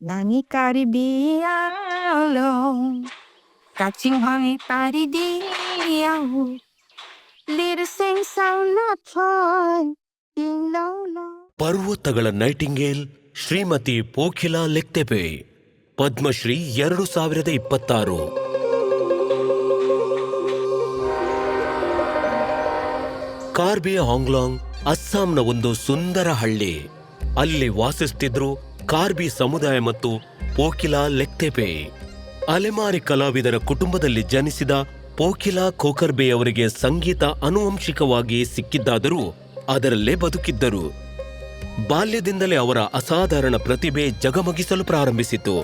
Nani karibialo, catching honey paridiao, little sing sound not toy, ding long long. ಪರ್ವತಗಳ Nightingale Shrimati ಪೋಖಿಲಾ ಲೆಕ್ತೆಪೆ Padmashri 2026. Karbi Anglong ಅಸ್ಸಾಂನ ಒಂದು ಸುಂದರ ಹಳ್ಳಿ. ಅಲ್ಲಿ ವಾಸಿಸುತ್ತಿದ್ರು ಕಾರ್ಬಿ ಸಮುದಾಯ ಮತ್ತು ಪೋಖಿಲಾ ಲೆಕ್ತೆಪೆ. ಅಲೆಮಾರಿ ಕಲಾವಿದರ ಕುಟುಂಬದಲ್ಲಿ ಜನಿಸಿದ ಪೋಖಿಲಾ ಖೋಖರ್ಬೆ ಅವರಿಗೆ ಸಂಗೀತ ಆನುವಂಶಿಕವಾಗಿ ಸಿಕ್ಕಿದ್ದಾದರೂ ಅದರಲ್ಲೇ ಬದುಕಿದ್ದರು. ಬಾಲ್ಯದಿಂದಲೇ ಅವರ ಅಸಾಧಾರಣ ಪ್ರತಿಭೆ ಜಗಮಗಿಸಲು ಪ್ರಾರಂಭಿಸಿತು.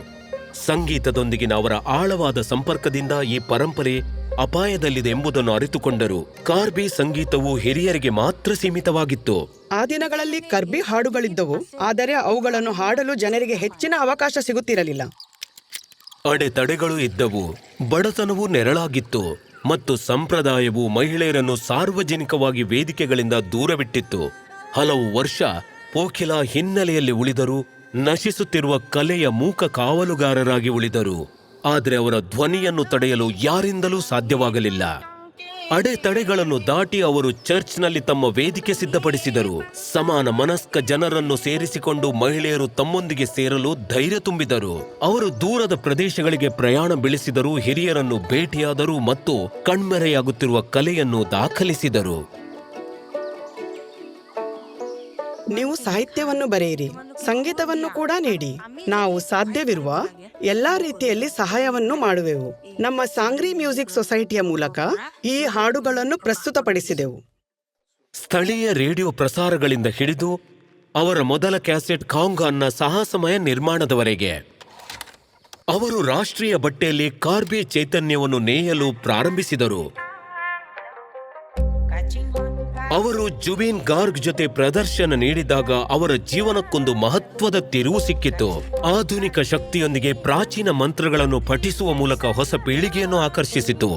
ಸಂಗೀತದೊಂದಿಗಿನ ಅವರ ಆಳವಾದ ಸಂಪರ್ಕದಿಂದ ಈ ಪರಂಪರೆ ಅಪಾಯದಲ್ಲಿದೆ ಎಂಬುದನ್ನು ಅರಿತುಕೊಂಡರು. ಕಾರ್ಬಿ ಸಂಗೀತವು ಹಿರಿಯರಿಗೆ ಮಾತ್ರ ಸೀಮಿತವಾಗಿತ್ತು. ಆ ದಿನಗಳಲ್ಲಿ ಕರ್ಬಿ ಹಾಡುಗಳಿದ್ದವು, ಆದರೆ ಅವುಗಳನ್ನು ಹಾಡಲು ಜನರಿಗೆ ಹೆಚ್ಚಿನ ಅವಕಾಶ ಸಿಗುತ್ತಿರಲಿಲ್ಲ. ಅಡೆತಡೆಗಳು ಇದ್ದವು, ಬಡತನವೂ ನೆರಳಾಗಿತ್ತು ಮತ್ತು ಸಂಪ್ರದಾಯವು ಮಹಿಳೆಯರನ್ನು ಸಾರ್ವಜನಿಕವಾಗಿ ವೇದಿಕೆಗಳಿಂದ ದೂರವಿಟ್ಟಿತ್ತು. ಹಲವು ವರ್ಷ ಪೋಖಿಲಾ ಹಿನ್ನೆಲೆಯಲ್ಲಿ ಉಳಿದರು, ನಶಿಸುತ್ತಿರುವ ಕಲೆಯ ಮೂಕ ಕಾವಲುಗಾರರಾಗಿ ಉಳಿದರು. ಆದರೆ ಅವರ ಧ್ವನಿಯನ್ನು ತಡೆಯಲು ಯಾರಿಂದಲೂ ಸಾಧ್ಯವಾಗಲಿಲ್ಲ. ಅಡೆತಡೆಗಳನ್ನು ದಾಟಿ ಅವರು ಚರ್ಚ್ನಲ್ಲಿ ತಮ್ಮ ವೇದಿಕೆ ಸಿದ್ಧಪಡಿಸಿದರು. ಸಮಾನ ಮನಸ್ಕ ಜನರನ್ನು ಸೇರಿಸಿಕೊಂಡು ಮಹಿಳೆಯರು ತಮ್ಮೊಂದಿಗೆ ಸೇರಲು ಧೈರ್ಯ ತುಂಬಿದರು. ಅವರು ದೂರದ ಪ್ರದೇಶಗಳಿಗೆ ಪ್ರಯಾಣ ಬೆಳೆಸಿದರು, ಹಿರಿಯರನ್ನು ಭೇಟಿಯಾದರು ಮತ್ತು ಕಣ್ಮೆರೆಯಾಗುತ್ತಿರುವ ಕಲೆಯನ್ನು ದಾಖಲಿಸಿದರು. ನೀವು ಸಾಹಿತ್ಯವನ್ನು ಬರೆಯಿರಿ, ಸಂಗೀತವನ್ನು ಕೂಡ ನೀಡಿ. ನಾವು ಸಾಧ್ಯವಿರುವ ಎಲ್ಲಾ ರೀತಿಯಲ್ಲಿ ಸಹಾಯವನ್ನು ಮಾಡುವೆವು. ನಮ್ಮ ಸಾಂಗ್ರಿ ಮ್ಯೂಸಿಕ್ ಸೊಸೈಟಿಯ ಮೂಲಕ ಈ ಹಾಡುಗಳನ್ನು ಪ್ರಸ್ತುತಪಡಿಸಿದೆವು. ಸ್ಥಳೀಯ ರೇಡಿಯೋ ಪ್ರಸಾರಗಳಿಂದ ಹಿಡಿದು ಅವರ ಮೊದಲ ಕ್ಯಾಸೆಟ್ ಖಾಂಗಾನ್ನ ಸಾಹಸಮಯ ನಿರ್ಮಾಣದವರೆಗೆ ಅವರು ರಾಷ್ಟ್ರೀಯ ಬಟ್ಟೆಯಲ್ಲಿ ಕಾರ್ಬಿ ಚೈತನ್ಯವನ್ನು ನೇಯಲು ಪ್ರಾರಂಭಿಸಿದರು. ಅವರು ಜುಬಿನ್ ಗಾರ್ಗ್ ಜೊತೆ ಪ್ರದರ್ಶನ ನೀಡಿದಾಗ ಅವರ ಜೀವನಕ್ಕೊಂದು ಮಹತ್ವದ ತಿರುವು ಸಿಕ್ಕಿತು. ಆಧುನಿಕ ಶಕ್ತಿಯೊಂದಿಗೆ ಪ್ರಾಚೀನ ಮಂತ್ರಗಳನ್ನು ಪಠಿಸುವ ಮೂಲಕ ಹೊಸ ಪೀಳಿಗೆಯನ್ನು ಆಕರ್ಷಿಸಿತು.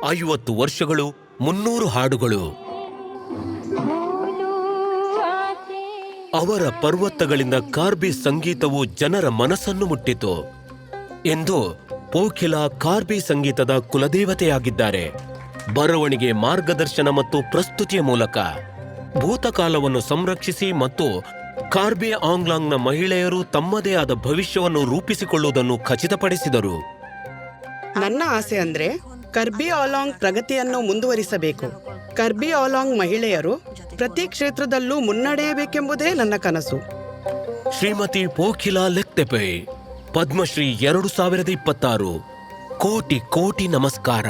50 ವರ್ಷಗಳು, 300 ಹಾಡುಗಳು. ಅವರ ಪರ್ವತಗಳಿಂದ ಕಾರ್ಬಿ ಸಂಗೀತವು ಜನರ ಮನಸ್ಸನ್ನು ಮುಟ್ಟಿತು. ಎಂದು ಪೋಖಿಲಾ ಕಾರ್ಬಿ ಸಂಗೀತದ ಕುಲದೇವತೆಯಾಗಿದ್ದಾರೆ. ಬರವಣಿಗೆ, ಮಾರ್ಗದರ್ಶನ ಮತ್ತು ಪ್ರಸ್ತುತಿಯ ಮೂಲಕ ಭೂತಕಾಲವನ್ನು ಸಂರಕ್ಷಿಸಿ ಮತ್ತು ಕಾರ್ಬಿ ಆಂಗ್ಲಾಂಗ್ನ ಮಹಿಳೆಯರು ತಮ್ಮದೇ ಆದ ಭವಿಷ್ಯವನ್ನು ರೂಪಿಸಿಕೊಳ್ಳುವುದನ್ನು ಖಚಿತಪಡಿಸಿದರು. ನನ್ನ ಆಸೆ ಅಂದ್ರೆ ಕರ್ಬಿ ಆಲಾಂಗ್ ಪ್ರಗತಿಯನ್ನು ಮುಂದುವರಿಸಬೇಕು. ಕರ್ಬಿ ಆಲಾಂಗ್ ಮಹಿಳೆಯರು ಪ್ರತಿ ಕ್ಷೇತ್ರದಲ್ಲೂ ಮುನ್ನಡೆಯಬೇಕೆಂಬುದೇ ನನ್ನ ಕನಸು. ಶ್ರೀಮತಿ ಪೋಖಿಲಾ ಲೆಕ್ತೆಪೆ ಪದ್ಮಶ್ರೀ 2026. ಕೋಟಿ ಕೋಟಿ ನಮಸ್ಕಾರ.